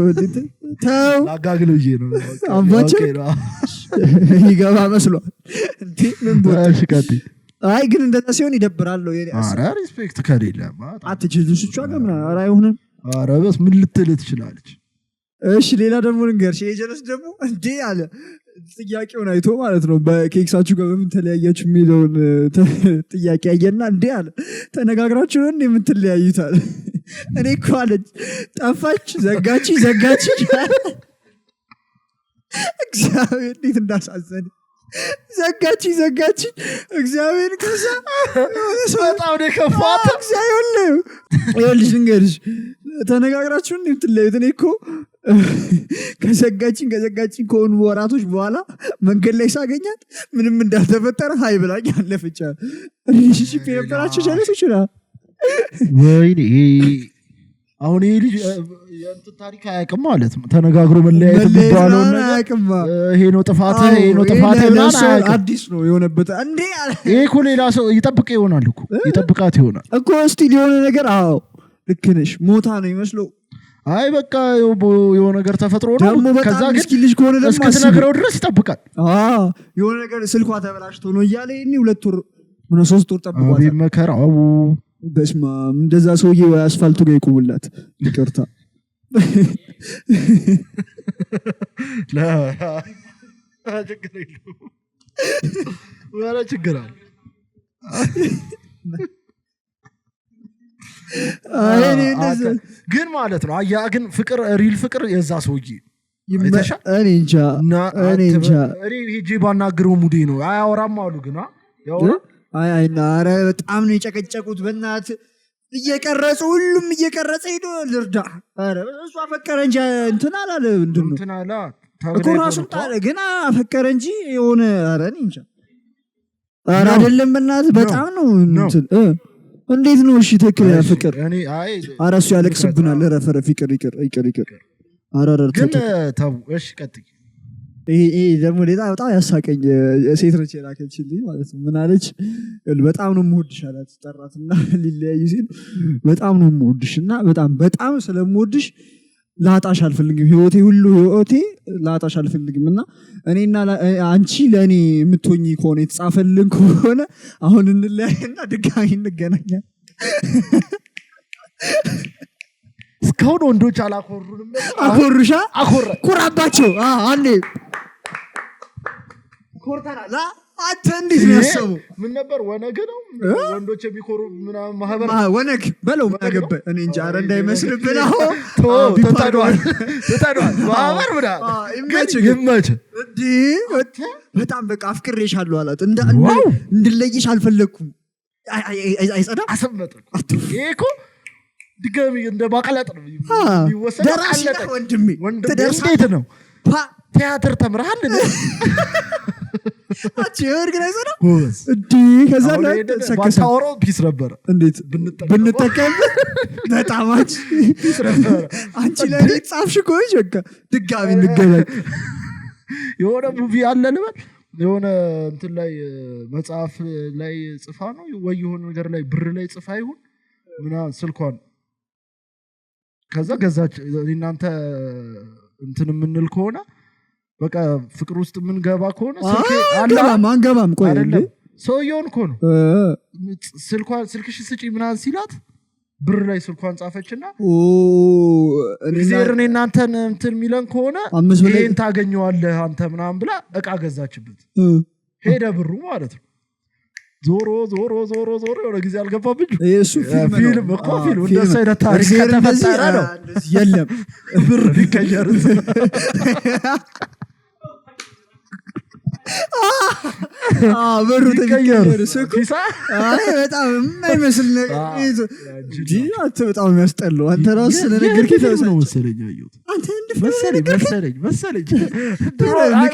[SPEAKER 1] ተው
[SPEAKER 2] አጋግለው ነው
[SPEAKER 1] አባቸው ይገባ መስሏል እንዴ ምን ቦታሽ አይ ግን እንደዛ ሲሆን ይደብራል።
[SPEAKER 2] ኧረ ሪስፔክት ከሌለ
[SPEAKER 1] አትችልሽ ጋር ኧረ አይሆንም።
[SPEAKER 2] ኧረ በስ ምን ልትል ትችላለች?
[SPEAKER 1] እሺ ሌላ ደግሞ ልንገርሽ። የጀለስ ደግሞ እንዴ አለ ጥያቄውን አይቶ ማለት ነው በኬክሳችሁ ጋር በምን ተለያያችሁ የሚለውን ጥያቄ አየና እንዴ አለ ተነጋግራችሁ ነው እንዴ የምትለያዩታል? እኔ እኮ አለች ጠፋች ዘጋች እግዚአብሔር እንዴት እንዳሳዘነ ዘጋች እግዚአብሔር ከዛ
[SPEAKER 2] በጣም ነው ከፋት
[SPEAKER 1] እግዚአብሔር ይኸውልሽ ልንገርሽ ተነጋግራችሁ እንዴ የምትለያዩት? እኔ እኮ ከዘጋችን ከሆኑ ወራቶች በኋላ መንገድ ላይ ሳገኛት ምንም እንዳልተፈጠረ ሀይ ብላኝ አለፈቻል። ሪሌሽንሺፕ የነበራቸው ጀለስ ይችላል።
[SPEAKER 2] ወይኔ አሁን ይሄ ልጅ የእንትን ታሪክ አያውቅም ማለት ነው። ተነጋግሮ መለያየት የሚባለው ይሄ ነው ጥፋትህ
[SPEAKER 1] አዲስ ነው የሆነበት እንዴ
[SPEAKER 2] ይሄ እኮ ሌላ ሰው ይጠብቅ ይሆናል እኮ ይጠብቃት ይሆናል
[SPEAKER 1] እኮ ስቲል የሆነ ነገር አዎ ልክ ነሽ ሞታ ነው ይመስለው።
[SPEAKER 2] አይ በቃ የሆነ ነገር ተፈጥሮ ነው። ከዛ ግን
[SPEAKER 1] ልጅ ከሆነ ደግሞ
[SPEAKER 2] እስከተነገረው ድረስ ይጠብቃል።
[SPEAKER 1] የሆነ ነገር ስልኳ ተበላሽቶ ነው እያለ እኔ 2 ወር ምን 3 ወር ጠብቋል።
[SPEAKER 2] አቤት መከራው
[SPEAKER 1] በስማ እንደዛ ሰውዬ ወይ አስፋልቱ ጋር ይቆምላት ይቅርታ
[SPEAKER 2] ችግር አለ ግን ማለት ነው። አያ ግን ፍቅር ሪል ፍቅር የዛ ሰውዬ
[SPEAKER 1] እኔ እንጃ
[SPEAKER 2] ሄጄ ባናግረው ሙዴ ነው አያወራም አሉ ግን ያወራ
[SPEAKER 1] ኧረ በጣም ነው የጨቀጨቁት። በእናት እየቀረጹ ሁሉም እየቀረጸ ሄዶ ልርዳ ኧረ እሱ አፈቀረ እንጂ እንትን አላለ እንትን
[SPEAKER 2] አላ
[SPEAKER 1] እኮ ራሱን ጣለ ግን አፈቀረ እንጂ የሆነ ኧረ እኔ እንጃ ኧረ አይደለም በእናት በጣም ነው እንትን እንዴት ነው እሺ ትክክለኛ ፍቅር? ኧረ እሱ ያለቅስብናል። ኧረ ፍቅር ይቅር ኧረ
[SPEAKER 2] ግን ተው እሺ ቀጥይ።
[SPEAKER 1] ይሄ ደግሞ ሌላ በጣም ያሳቀኝ ሴት ነች የላከችልኝ ማለት ነው። ምን አለች? በጣም ነው የምወድሽ አላት። ጠራትና ሊለያዩ ሲል በጣም ነው የምወድሽ እና በጣም ስለምወድሽ ላጣሽ አልፈልግም፣ ህይወቴ ሁሉ ህይወቴ ላጣሽ አልፈልግም እና እኔና አንቺ ለእኔ የምትሆኚ ከሆነ የተጻፈልን ከሆነ አሁን እንለያይና ድጋሚ እንገናኛለን።
[SPEAKER 2] እስካሁን ወንዶች አላኮሩንም።
[SPEAKER 1] አኮሩሻ ኩራባቸው አንዴ ኮርተናል። አንተ እንዴት ነው ያሰቡ?
[SPEAKER 2] ምን ነበር ወነግ ነው ወንዶች የሚኮሩ ምናምን ማህበር
[SPEAKER 1] ወነግ በለው ማገበ እኔ እንጃ ኧረ እንዳይመስልብን። አሁን
[SPEAKER 2] ተታዷል ማህበር ይመች
[SPEAKER 1] እንዴ በጣም በቃ አፍቅሬሻለሁ አላት። እንድለይሽ አልፈለኩም። አይጸዳም
[SPEAKER 2] አሰመጥኩ ይሄ እኮ ድጋሚ እንደ ማቀለጥ ነው ይወሰድ።
[SPEAKER 1] ደራሲ ወንድሜ
[SPEAKER 2] እንዴት ነው ቲያትር ተምረሃል እንዴ?
[SPEAKER 1] ግን አይጸዳም እንዴ? ከዛ
[SPEAKER 2] ባታወራው ፒስ ነበር።
[SPEAKER 1] እንዴት ብንጠቀምበት በጣማች ፒስ ነበር። አንቺ ለኔ ጻፍሽ ኮሽ በቃ ድጋሚ እንገናኝ።
[SPEAKER 2] የሆነ ሙቪ አለ ልበል የሆነ እንትን ላይ መጽሐፍ ላይ ጽፋ ነው ወይ የሆነ ነገር ላይ ብር ላይ ጽፋ ይሁን ምናምን ስልኳን ከዛ ገዛች። እናንተ እንትን የምንል ከሆነ በቃ ፍቅር ውስጥ የምንገባ ከሆነ
[SPEAKER 1] አንገባም። ቆይ
[SPEAKER 2] አይደለም ሰውየውን እኮ ነው ስልክሽ ስጪ ምናምን ሲላት ብር ላይ ስልኳን ጻፈችና እግዚአብሔር እናንተን እንትን የሚለን ከሆነ ይሄን ታገኘዋለህ አንተ ምናምን ብላ እቃ ገዛችበት። ሄደ ብሩ ማለት ነው። ዞሮ የሆነ ጊዜ አልገባብኝ።
[SPEAKER 1] እሱ
[SPEAKER 2] ፊልም እኮ ፊልም እንደሱ አይነት ታሪክ ከተፈጠረ ነው
[SPEAKER 1] የለም
[SPEAKER 2] ብር ቢቀየር
[SPEAKER 1] ብሩ ተቀየረ። በጣም የማይመስል ነገር በጣም የሚያስጠላው አንተ ራሱ ስለነገርከኝ
[SPEAKER 2] ነው መሰለኝ ያየሁት መሰለኝ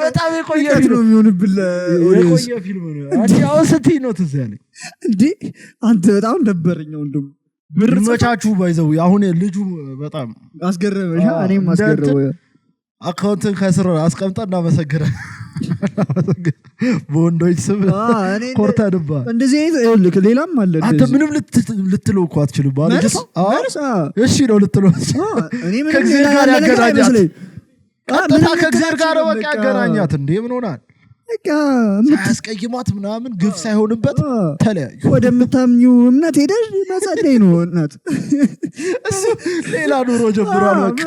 [SPEAKER 2] በጣም የቆየ
[SPEAKER 1] ነው የሚሆንብህ
[SPEAKER 2] የቆየ ፊልም ነው። አሁን ስትይ ነው ትዝ ያለኝ
[SPEAKER 1] እንዴ አንተ በጣም ደበረኝ ወንድም።
[SPEAKER 2] ብር መቻችሁ ባይዘው አሁን ልጁ በጣም
[SPEAKER 1] አስገረመሽ። እኔም አስገረመው።
[SPEAKER 2] አካውንትን ከስር አስቀምጣ እናመሰግናለን በወንዶች ስም ኮርታ ድባ
[SPEAKER 1] እንደዚህ አይነት ሌላም አለ።
[SPEAKER 2] አንተ ምንም ልትለው እኮ አትችልም ማለት ነው። እሺ ነው ልትለው ከእግዚአብሔር ጋር ያገናኛት ቀጥታ ከእግዚአብሔር ጋር በቃ ያገናኛት እንዴ ምን ሆናል?
[SPEAKER 1] በቃ
[SPEAKER 2] ሳያስቀይማት ምናምን ግፍ ሳይሆንበት ተለያዩ።
[SPEAKER 1] ወደምታምኚው እምነት ሄደሽ መጸለይ ነው እናት።
[SPEAKER 2] እሱ ሌላ ኑሮ ጀምሯል። በቃ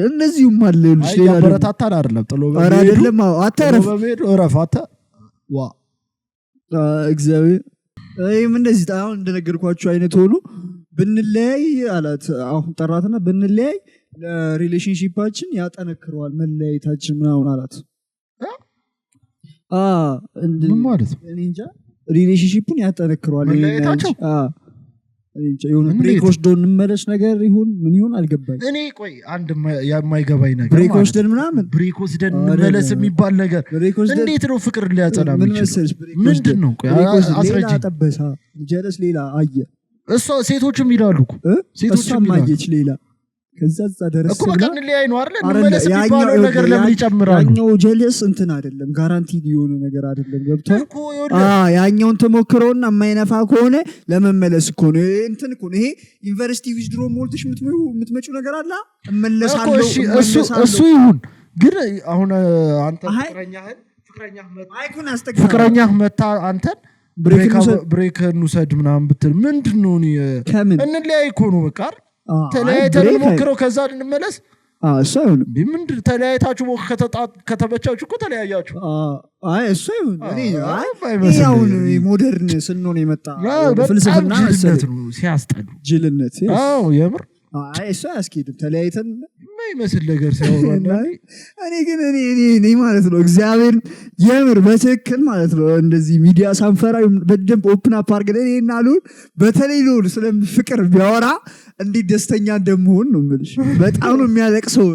[SPEAKER 1] እነዚሁም አለ
[SPEAKER 2] ሌላ በረታታን አይደለም ጥሎ
[SPEAKER 1] አይደለም አታረፍ
[SPEAKER 2] ረፋታ ዋ
[SPEAKER 1] እግዚአብሔር ይህም እንደዚህ አሁን እንደነገርኳችሁ አይነት ሆኑ ብንለያይ አላት። አሁን ጠራትና ብንለያይ ለሪሌሽንሺፓችን ያጠነክረዋል መለያየታችን ምናምን አላት።
[SPEAKER 2] ምን ማለት ነው?
[SPEAKER 1] እኔ እንጃ ሪሌሽንሺፑን ያጠነክረዋል
[SPEAKER 2] መለያየታቸው
[SPEAKER 1] የሆነ ብሬክ ወስዶ እንመለስ ነገር ይሁን ምን ይሁን አልገባኝ።
[SPEAKER 2] እኔ ቆይ አንድ የማይገባኝ ነገር
[SPEAKER 1] ብሬክ ወስደን ምናምን
[SPEAKER 2] ብሬክ ወስደን እንመለስ የሚባል ነገር እንዴት ነው ፍቅር ሊያጸና የሚችል? ምንድን ነው? ቆይ አስረጂ።
[SPEAKER 1] ጠበሳ ጀለስ ሌላ አየ
[SPEAKER 2] እሷ ሴቶችም ይላሉ እኮ ሴቶችም
[SPEAKER 1] አየች ሌላ ከዛ ደረስ
[SPEAKER 2] እኮ በቃ እንለያይ ነው አይደል? እንመለስ የሚባለው ነገር ለምን ይጨምራሉ?
[SPEAKER 1] ያኛው ጀለስ እንትን አይደለም ጋራንቲ ሊሆነ ነገር አይደለም። ገብቷል እኮ ያኛውን ተሞክሮና የማይነፋ ከሆነ ለመመለስ እኮ ነው እንትን እኮ ነው። ይሄ ዩኒቨርሲቲ ዊዝድሮ ሞልተሽ የምትመጪው ነገር አለ እመለሳለሁ
[SPEAKER 2] እሱ ይሁን ግን አሁን አንተ ፍቅረኛህ መታ አንተን ብሬክ እንውሰድ ምናምን ብትል ምንድን ነው እንለያይ እኮ ነው በቃ ተለያይተን ሞክረው ከዛ እንመለስ።
[SPEAKER 1] እሱ አይሆንም።
[SPEAKER 2] ምንድን ተለያይታችሁ ከተመቻችሁ እኮ ተለያያችሁ።
[SPEAKER 1] እሱ አይሆን አሁን ሞደርን ስንሆን የመጣ ፍልስፍና
[SPEAKER 2] ጅልነት ነው። ሲያስጠሉ
[SPEAKER 1] ጅልነት
[SPEAKER 2] የምር
[SPEAKER 1] እሱ አያስኬድም። ተለያይተን
[SPEAKER 2] የማይመስል ነገር ሲያወሩ
[SPEAKER 1] እኔ ግን እኔ ማለት ነው እግዚአብሔር የምር በትክክል ማለት ነው እንደዚህ ሚዲያ ሳንፈራ በደንብ ኦፕን አፕ አድርገን እኔና ልሁን በተለይ ልሁን ስለፍቅር ቢያወራ እንዴት ደስተኛ እንደምሆን ነው የምልሽ። በጣም ነው የሚያለቅሰው።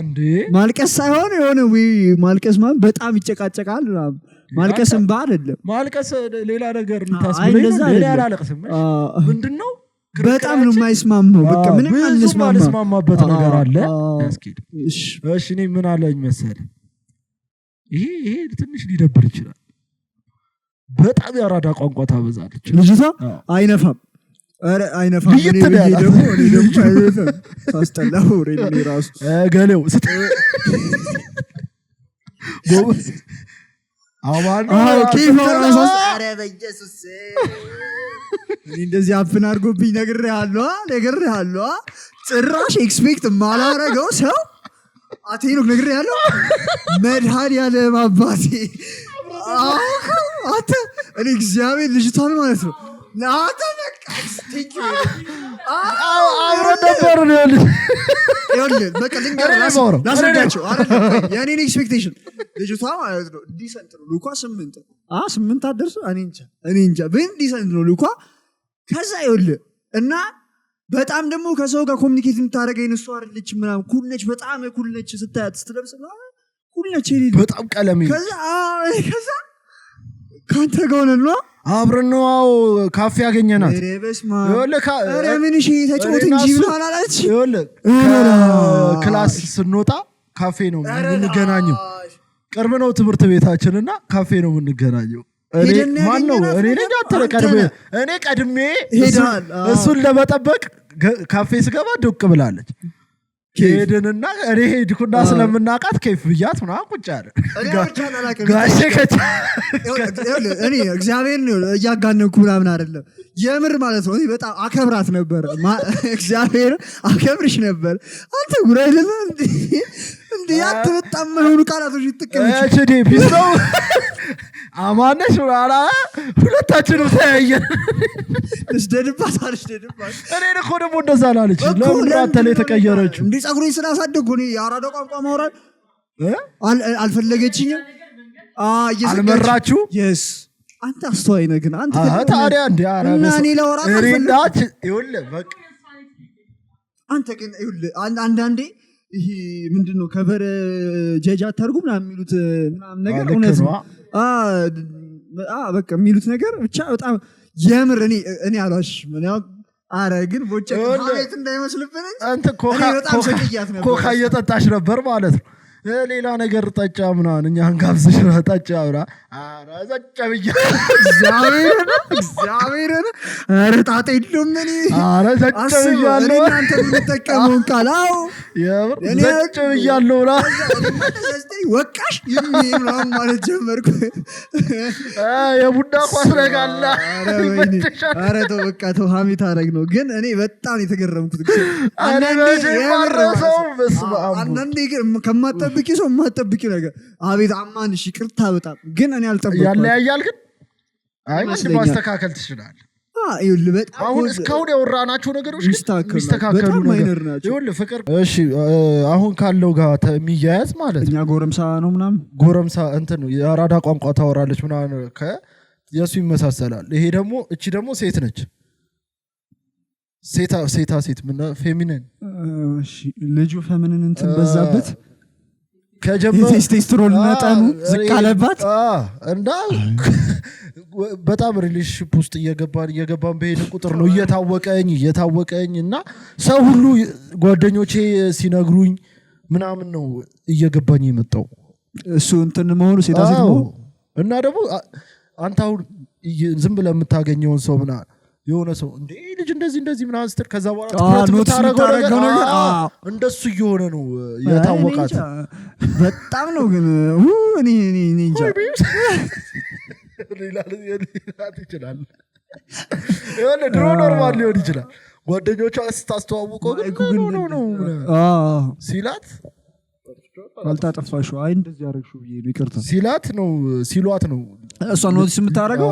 [SPEAKER 2] እንዴ
[SPEAKER 1] ማልቀስ ሳይሆን የሆነ ማልቀስ ማለት በጣም ይጨቃጨቃል። ማልቀስ እንባ አይደለም።
[SPEAKER 2] ማልቀስ ሌላ ነገር እንታስብለኝ ሌላ አላለቅስም። ምንድነው
[SPEAKER 1] በጣም ነው የማይስማማው። በቃ ምንም
[SPEAKER 2] አንስማማበት ነገር አለ ያስኬድ። እሺ እኔ ምን አለኝ መሰለህ ይሄ ትንሽ ሊደብር ይችላል። በጣም ያራዳ ቋንቋ ታበዛለች
[SPEAKER 1] ልጅቷ። አይነፋም አይነፋም። እኔ ደግሞ አይነፋም ታስጠላው ሬዲ ራሱ
[SPEAKER 2] ገሌው አማን
[SPEAKER 1] ኪፎራስ አረ በኢየሱስ እንደዚህ አፍን አድርጎብኝ ነግሬሃለሁ። ጭራሽ ኤክስፔክት ማላረገው ሰው አቴኖክ ነግሬሃለሁ። መድኃኒዓለም አባቴ አንተ እኔ እግዚአብሔር ልጅቷን ማለት ነው ናታ ነቃስ
[SPEAKER 2] አብረን ነበር ነው
[SPEAKER 1] ላስረዳቸው የኔን ኤክስፔክቴሽን ልጅቷ ማለት ነው ዲሰንት ነው ልኳ 8 አደርስ እኔ እንጃ ግን ዲሰንት ነው ልኳ። ከዛ ይኸውልህ እና በጣም ደግሞ ከሰው ጋር ኮሚኒኬት የምታደርገኝ እሷ አይደለች ምናምን ኩል ነች፣ በጣም ኩል ነች ስታያት ስትለብስ ኩል ነች
[SPEAKER 2] በጣም ቀለሜ።
[SPEAKER 1] ከዛ ከአንተ ጋር ሆነን ነው
[SPEAKER 2] አብረን ነው ካፌ ያገኘናት።
[SPEAKER 1] ምን እሺ ተጫወት እንጂ ብሏል አለች።
[SPEAKER 2] ክላስ ስንወጣ ካፌ ነው የምንገናኘው። ቅርብ ነው ትምህርት ቤታችንና ካፌ ነው የምንገናኘው። ማነው እኔ ቀድሜ እሱን ለመጠበቅ ካፌ ስገባ ድቅ ብላለች። ሄድንና እኔ ሄድኩና ስለምናቃት ኬፍ ብያት ምናምን ቁጭ አለ ጋሼ
[SPEAKER 1] እኔ እግዚአብሔር እያጋነንኩ ምናምን አይደለም የምር ማለት ነው። በጣም አከብራት ነበር። እግዚአብሔር አከብርሽ ነበር። አንተ ጉራይለ እንዴ ያንተ በጣም የሆኑ ቃላቶች ይተከለች
[SPEAKER 2] ቢሰው አማነሽ ወራራ ሁለታችንም ተያየን።
[SPEAKER 1] እስደድባት
[SPEAKER 2] እኔ እኮ ደግሞ እንደዛ አላለች። ለምን አንተ ላይ ተቀየረችው?
[SPEAKER 1] እንዴ ጸጉሬን ስላሳደግኩ እኔ የአራዳ ቋንቋ ማውራት አልፈለገችኝም።
[SPEAKER 2] አልመራችሁ?
[SPEAKER 1] የስ አንተ አስተዋይ ነህ ግን አንተ
[SPEAKER 2] ታዲያ እንዴ
[SPEAKER 1] እና እኔ ላወራት
[SPEAKER 2] እሬንዳች ይኸውልህ በቃ
[SPEAKER 1] አንተ ግን ይኸውልህ አንዳንዴ ይሄ ምንድነው ከበር ጀጃ አታርጉ ምናምን የሚሉት ምናምን ነገር እውነት ነው። በቃ የሚሉት ነገር ብቻ በጣም የምር እኔ አልዋሽም። አረ ግን ቦጨ ማለት እንዳይመስልብኝ
[SPEAKER 2] አንተ ኮካ እየጠጣሽ ነበር ማለት ነው። ሌላ ነገር ጠጫ ምናምን እኛን ጋብዝሽ ጠጫ ብላ ዘጫ ብያ
[SPEAKER 1] እግዚአብሔርን ኧረ ጣጣ የለውም። እኔ
[SPEAKER 2] ኧረ ዘጭ ብያለሁ
[SPEAKER 1] እናንተ የምንጠቀመውን ቃል
[SPEAKER 2] ዘጭ ብያለሁ ብላ
[SPEAKER 1] ወቃሽ ምናምን ማለት ጀመርኩ።
[SPEAKER 2] የቡና ኳስ ነጋላ
[SPEAKER 1] ኧረ ተው በቃ ተው ሀሜት አደረግ ነው። ግን እኔ በጣም የተገረምኩት አንዳንዴ ከማጠብቂ ሰው የማጠብቂ ነገር አቤት አማንሽ ይቅርታ በጣም ግን እኔ አልጠበቅኩም።
[SPEAKER 2] ያለያያል ግን ማስተካከል ትችላለህ።
[SPEAKER 3] አሁን እስካሁን ያወራናቸው ነገሮች
[SPEAKER 1] ሚስተካከሉ
[SPEAKER 2] ይኸውልህ ፍቅር እሺ አሁን ካለው ጋር የሚያያዝ ማለት
[SPEAKER 1] እኛ ጎረምሳ ነው ምናምን
[SPEAKER 2] ጎረምሳ እንትን የአራዳ ቋንቋ ታወራለች ምናምን የሱ ይመሳሰላል። ይሄ ደግሞ እቺ ደግሞ ሴት ነች። ሴት ምን ፌሚኒን
[SPEAKER 1] ልጁ ፌሚኒን እንትን በዛበት
[SPEAKER 2] ከጀመረ
[SPEAKER 1] ቴስቶስትሮን መጠኑ ዝቅ አለባት
[SPEAKER 2] እና በጣም ሪሌሽንሺፕ ውስጥ እየገባን በሄድን ቁጥር ነው እየታወቀኝ እና ሰው ሁሉ ጓደኞቼ ሲነግሩኝ ምናምን ነው እየገባኝ የመጣው
[SPEAKER 1] እሱ እንትን መሆኑ ሴት ነው።
[SPEAKER 2] እና ደግሞ አንተ አሁን ዝም ብለህ የምታገኘውን ሰው ምናምን የሆነ ሰው እንዴ ልጅ እንደዚህ ምናምን ስትል ከዛ በኋላ ትታረገው ነገር እንደሱ እየሆነ ነው የታወቃት።
[SPEAKER 1] በጣም ነው ግን እኔ እንጃ
[SPEAKER 2] ሌላት ይችላል የሆነ ድሮ ኖርማል ሊሆን ይችላል። ጓደኞቿ ስታስተዋውቀው ነው ሲላት
[SPEAKER 1] አልታጠፋሽው እንደዚህ ያረግሽው ብዬ ነው ይቅርታ
[SPEAKER 2] ሲሏት ነው
[SPEAKER 1] እሷ ኖቲስ የምታደርገው።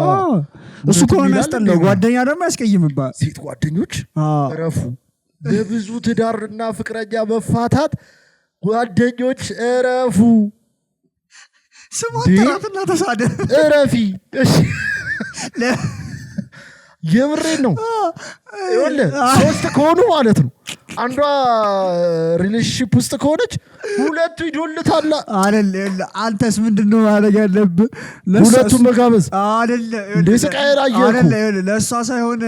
[SPEAKER 1] እሱ ከሆነ ያስጠላው ጓደኛ ደግሞ ያስቀይምባል።
[SPEAKER 2] ሴት ጓደኞች እረፉ። ለብዙ ትዳርና ፍቅረኛ መፋታት ጓደኞች እረፉ።
[SPEAKER 1] ስሟን ጥራትና ተሳደብ
[SPEAKER 2] እረፊ። እሺ የምሬን ነው። ይኸውልህ 3 ከሆኑ ማለት ነው አንዷ ሪሌሽንሺፕ ውስጥ ከሆነች ሁለቱ ይዶልታል
[SPEAKER 1] አይደል? አንተስ ምንድነው ማድረግ ያለብህ?
[SPEAKER 2] ሁለቱም መጋበዝ
[SPEAKER 1] አይደል? አይደል? ለእሷ ሳይሆን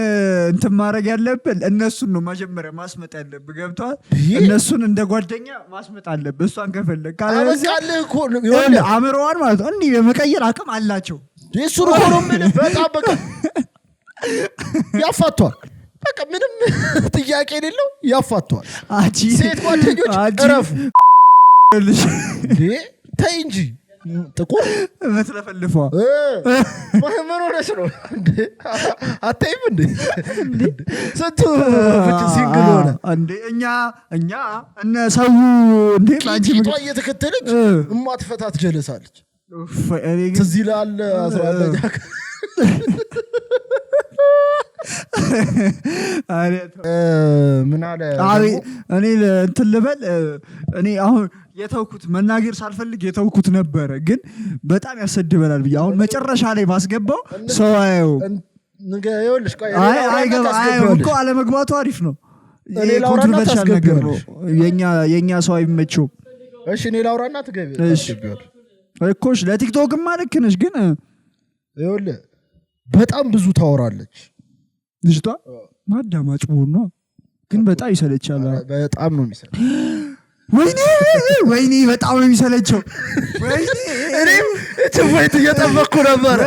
[SPEAKER 1] እንትን ማድረግ ያለብህ እነሱን ነው መጀመሪያ ማስመጥ ያለብህ። ገብቶሃል? እነሱን እንደ ጓደኛ ማስመጥ አለብህ እሷን ከፈለግ አእምሮዋን ማለት ነው እንዲህ የመቀየር አቅም አላቸው።
[SPEAKER 2] እሱን እኮ ነው የምልህ። በጣም በቃ ያፋቷል። በቃ ምንም ጥያቄ የሌለው ያፋቷል። ሴት ጓደኞች እረፉ። ተይ እንጂ ጥቁር
[SPEAKER 1] መትለፈልፏ
[SPEAKER 2] ምን ሆነሽ ነው አታይም እንዴ? ስንቱ ሲንግል ሆነ እንዴ?
[SPEAKER 1] እኛ እነ ሰው እንዴ
[SPEAKER 2] ቂጧ እየተከተለች እማትፈታት ጀለሳለች። ትዝ ይላል 11ኛ ምን አለ
[SPEAKER 1] እኔ እንትን ልበል እኔ አሁን የተውኩት መናገር ሳልፈልግ የተውኩት ነበረ፣ ግን በጣም ያሰድበናል ብዬ አሁን መጨረሻ ላይ ባስገባው ሰው እኮ አለመግባቱ አሪፍ ነው። ኮንትሮቨርሻል ነገር ነው። የኛ ሰው አይመቸውም።
[SPEAKER 2] እሺ እኔ ላውራና ትገቢያለሽ
[SPEAKER 1] እኮሽ ለቲክቶክማ ልክ ነሽ፣ ግን
[SPEAKER 2] ይኸውልህ በጣም ብዙ ታወራለች
[SPEAKER 1] ልጅቷ። ማዳማጭ ሆኖ ግን በጣም ይሰለቻል።
[SPEAKER 2] በጣም ነው የሚሰለች።
[SPEAKER 1] ወይኔ በጣም ነው የሚሰለቸው።
[SPEAKER 2] እኔም ጭወይት እየጠበቅኩ ነበር።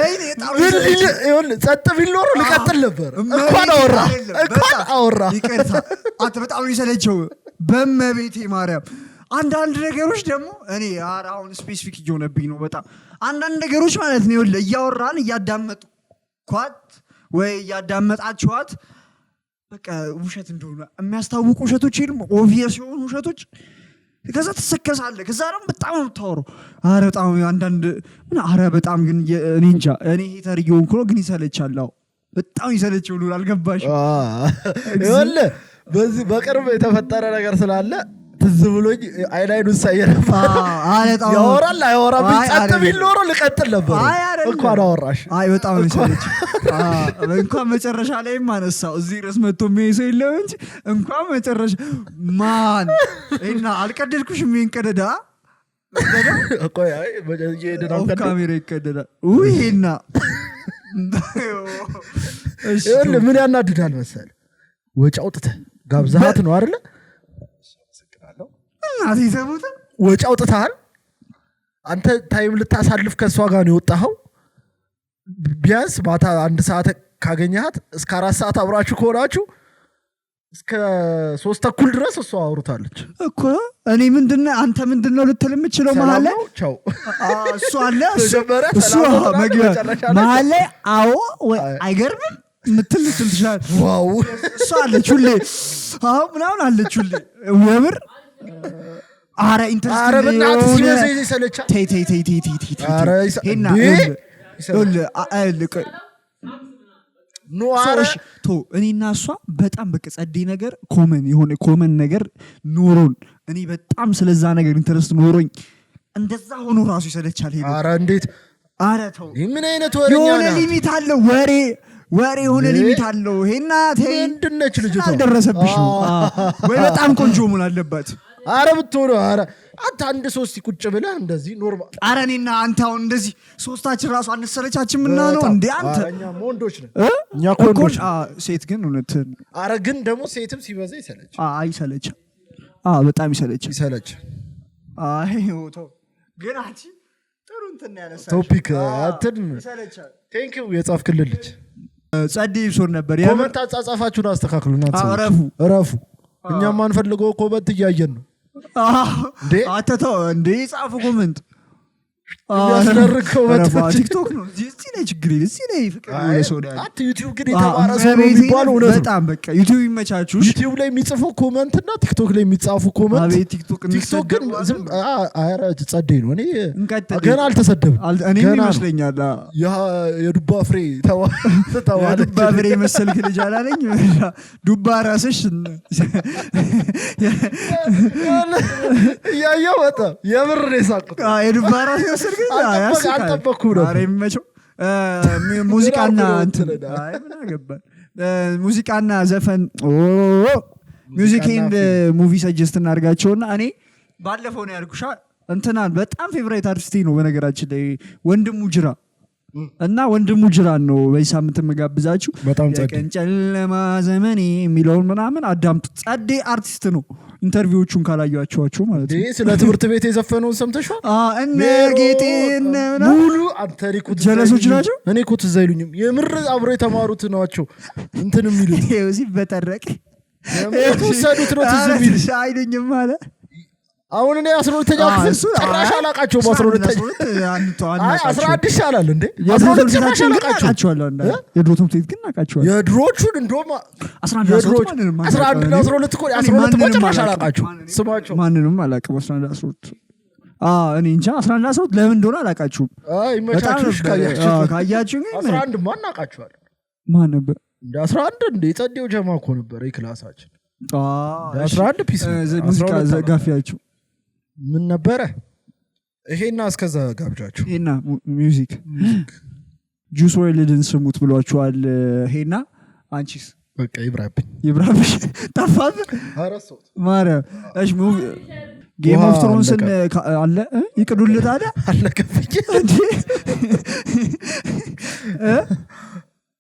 [SPEAKER 2] ጸጥ ቢል ኖሮ ልቀጥል ነበር። እንኳን አወራ
[SPEAKER 1] ይቅርታ። አንተ በጣም ነው የሚሰለቸው በመቤቴ ማርያም። አንዳንድ ነገሮች ደግሞ እኔ አሁን ስፔሲፊክ እየሆነብኝ ነው በጣም አንዳንድ ነገሮች ማለት ነው እያወራን እያዳመጡ ኳት ወይ እያዳመጣችኋት በቃ ውሸት እንደሆነ የሚያስታውቁ ውሸቶች ይልም ኦብቪየስ የሆኑ ውሸቶች ከዛ ትሰከሳለህ። ከዛ ደግሞ በጣም ነው የምታወራው። በጣም አንዳንድ በጣም ግን እኔ እንጃ እኔ ሄተር እየሆንኩ ነው፣ ግን ይሰለቻል። በጣም ይሰለቸው ነው። አልገባሽ?
[SPEAKER 2] ይኸውልህ በዚህ በቅርብ የተፈጠረ ነገር ስላለ ትዝ ብሎኝ አይናይኑ ሳይረፋ ያወራል አያወራም። ጸጥ ቢል ኖሮ ልቀጥል ነበር። እንኳን አወራሽ።
[SPEAKER 1] በጣም ይሰለች። እንኳን መጨረሻ ላይም አነሳው እዚህ ድረስ መጥቶ የሚያይሰው የለም እንጂ እንኳን መጨረሻ ማን እና አልቀደድኩሽም። ይሄን ቀደዳ ካሜራ ይቀደዳል። ይሄና
[SPEAKER 2] ምን ያናድዳል መሰለህ? ወጪ አውጥተህ ጋብዛሃት ነው አይደለ?
[SPEAKER 1] እናቴ ሰሙት
[SPEAKER 2] ወጪ አውጥተሃል አንተ ታይም ልታሳልፍ ከሷ ጋር ነው የወጣኸው ቢያንስ ማታ 1 ሰዓት ካገኘሃት እስከ 4 ሰዓት አብራችሁ ከሆናችሁ እስከ 3 ተኩል ድረስ እሷ አውርታለች
[SPEAKER 1] እኮ እኔ ምንድነው አንተ ምንድነው ልትል የምችለው መሀል ላይ
[SPEAKER 2] ቻው
[SPEAKER 1] እሱ አለ እሱ መግቢያ መሀል ላይ አዎ አይገርምም ምትል ትልሻል
[SPEAKER 2] ዋው
[SPEAKER 1] እሱ አለች ሁሌ አዎ ምናምን አለች ሁሌ ወብር አረ ኢንተረስት
[SPEAKER 2] አረ በእናትህ ሲበዛ ይሰለቻ
[SPEAKER 1] ተይ
[SPEAKER 2] አረ
[SPEAKER 1] ሄና
[SPEAKER 2] ኖ አረ
[SPEAKER 1] ቶ እኔና እሷ በጣም በቃ ጸዴ ነገር ኮመን ነገር ኖሮን እኔ በጣም ስለዛ ነገር ኢንተረስት ኖሮኝ እንደዛ ሆኖ ራሱ ይሰለቻል ሄዶ
[SPEAKER 2] አረ እንዴት
[SPEAKER 1] አረ ተው
[SPEAKER 2] ምን አይነት ወሬኛ ነው
[SPEAKER 1] የሆነ ሊሚት አለው ወሬ የሆነ ሊሚት አለው ሄና
[SPEAKER 2] ምንድነች ልጅቷ
[SPEAKER 1] አልደረሰብሽ ነው ወይ በጣም ቆንጆ መሆን አለባት
[SPEAKER 2] አረ ብትሆነ አረ አንተ 1-3 ቁጭ ብለህ እንደዚህ ኖርማል
[SPEAKER 1] አረ እኔና አንተ አሁን እንደዚህ ሶስታችን ራሱ አንሰለቻችን ምና ነው እንዴ አንተ
[SPEAKER 2] እኛ ወንዶች ነን እኛ ወንዶች
[SPEAKER 1] ሴት ግን እውነት
[SPEAKER 2] አረ ግን ደግሞ ሴትም ሲበዛ ይሰለች
[SPEAKER 1] ይሰለች በጣም ይሰለች አይ ቶ ግን አንቺ ጥሩ እንትን ያነሳሽ
[SPEAKER 2] ቶፒክ አትን
[SPEAKER 1] ይሰለች
[SPEAKER 2] ቴንክ ዩ የጻፍክልኝ
[SPEAKER 1] ጸዴ ይብሶን ነበር
[SPEAKER 2] ኮሜንት አጻጻፋችሁን አስተካክሉና ረፉ እኛ ማን ፈልገው ኮሜንት እያየን ነው
[SPEAKER 1] አተተው እንዴ ጻፉ ኮሜንት
[SPEAKER 2] ያስደርከው
[SPEAKER 1] ቲክቶክ ነው እዚህ ላይ ችግር እዚህ ላይ ፍቅር ለሰው ነው
[SPEAKER 2] አት ዩቲዩብ ግን የተባረ ሰው ነው የሚባለው ነው
[SPEAKER 1] በጣም በቃ ዩቲዩብ ይመቻችሁ
[SPEAKER 2] ዩቲዩብ ላይ የሚጽፈው ኮሜንት እና ቲክቶክ ላይ የሚጻፉ ኮሜንት
[SPEAKER 1] አቤት ቲክቶክ
[SPEAKER 2] ግን ዝም አረ ጸዴ ነው እኔ ገና አልተሰደብም
[SPEAKER 1] እኔ ይመስለኛል
[SPEAKER 2] የዱባ ፍሬ ተዋለ
[SPEAKER 1] ዱባ ፍሬ መሰልክ ልጅ አላለኝ ዱባ ራስሽ
[SPEAKER 2] ያያው ወጣ የብር የሳቁት
[SPEAKER 1] የዱባ ራስ መሰልክ
[SPEAKER 2] አልጠበኩም ነው
[SPEAKER 1] አረ ይመቸው ሙዚቃና እንትን አይ ምን አገባን ሙዚቃና ዘፈን ሚውዚክ ኤንድ ሙቪ ሰጀስት እናርጋቸውና እኔ ባለፈው ነው ያልኩሽ እንትናን በጣም ፌቨራይት አርቲስት ነው በነገራችን ላይ ወንድሙ ጅራ እና ወንድሙ ጅራን ነው በዚህ ሳምንት መጋብዛችሁ የቀንጨለማ ዘመኔ የሚለውን ምናምን አዳምጡት ጸዴ አርቲስት ነው ኢንተርቪዎቹን ካላያችኋቸው ማለት ነው
[SPEAKER 2] ስለ ትምህርት ቤት የዘፈነውን ሰምተሽው
[SPEAKER 1] እነ ጌጤ
[SPEAKER 2] ሙሉ አንተ ሪኩት
[SPEAKER 1] ጀለሶች ናቸው
[SPEAKER 2] እኔ እኮ ትዝ አይሉኝም የምር አብሮ የተማሩት ናቸው እንትን የሚሉት
[SPEAKER 1] ይሄው ሲበጠረቅ
[SPEAKER 2] የተወሰዱት ነው ትዝ የሚሉት
[SPEAKER 1] አይሉኝም ማለት
[SPEAKER 2] አሁን እኔ 12ኛ ክፍል ጭራሽ አላቃቸው አይ 11 ይሻላል እንዴ 12 ጭራሽ አላቃቸው
[SPEAKER 1] የድሮ ትምህርት ቤት ግን አቃቸዋል
[SPEAKER 2] የድሮቹን እንደውም 11 እና 12 እኮ 12 ጭራሽ አላቃቸው ስማቸው
[SPEAKER 1] ማንንም አላቅም 11 12 እኔ እንጃ 11 12 ለምን እንደሆነ አላቃችሁም
[SPEAKER 2] ይመቻችሁ
[SPEAKER 1] ካያችሁ
[SPEAKER 2] 11 ማን አቃቸዋል
[SPEAKER 1] ማን ነበር
[SPEAKER 2] እንደ 11 እንደ ጸዴው ጀማ እኮ ነበር የክላሳችን 11 ፒስ
[SPEAKER 1] ሙዚቃ ዘጋፊያችሁ
[SPEAKER 2] ምን ነበረ ይሄና እስከዛ ጋብጃችሁ
[SPEAKER 1] ሄና ሚውዚክ ጁስ ወርልድን ስሙት ብሏችኋል ሄና አንቺስ
[SPEAKER 2] በቃ
[SPEAKER 1] ይብራብሽ ጠፋት
[SPEAKER 2] አራሶት
[SPEAKER 1] ማርያም እሺ ሙቪ ጌም ኦፍ ትሮንስን አለ ይቅዱልህ ታዲያ
[SPEAKER 2] አለከፍኝ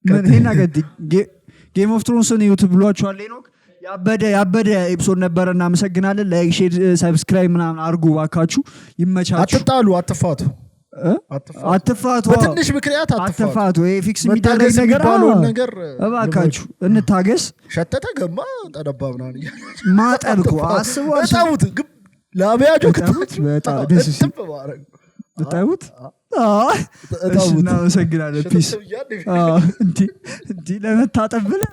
[SPEAKER 1] ምን ሄና ገዲ ጌም ኦፍ ትሮንስን ዩቲዩብ ብሏችኋል ሄኖክ ያበደ ኤፒሶድ ነበረ እናመሰግናለን ላይክ ሼር ሰብስክራይብ ምናምን አርጉ ባካችሁ ይመቻችሁ አትፋቱ
[SPEAKER 2] በትንሽ ምክንያት
[SPEAKER 1] አትፋቱ ወይ ፊክስ የሚደረግ ነገር እባካችሁ እንታገስ
[SPEAKER 2] ሸተተ ገማ ጠደባ ምናምን
[SPEAKER 1] ማጠብቁ አስቧል
[SPEAKER 2] በጣውት ላቢያጆ ከተውት
[SPEAKER 1] በጣም ደስ ሲል በጣውት እናመሰግናለን ፒስ እንዲ ለመታጠብ ብለህ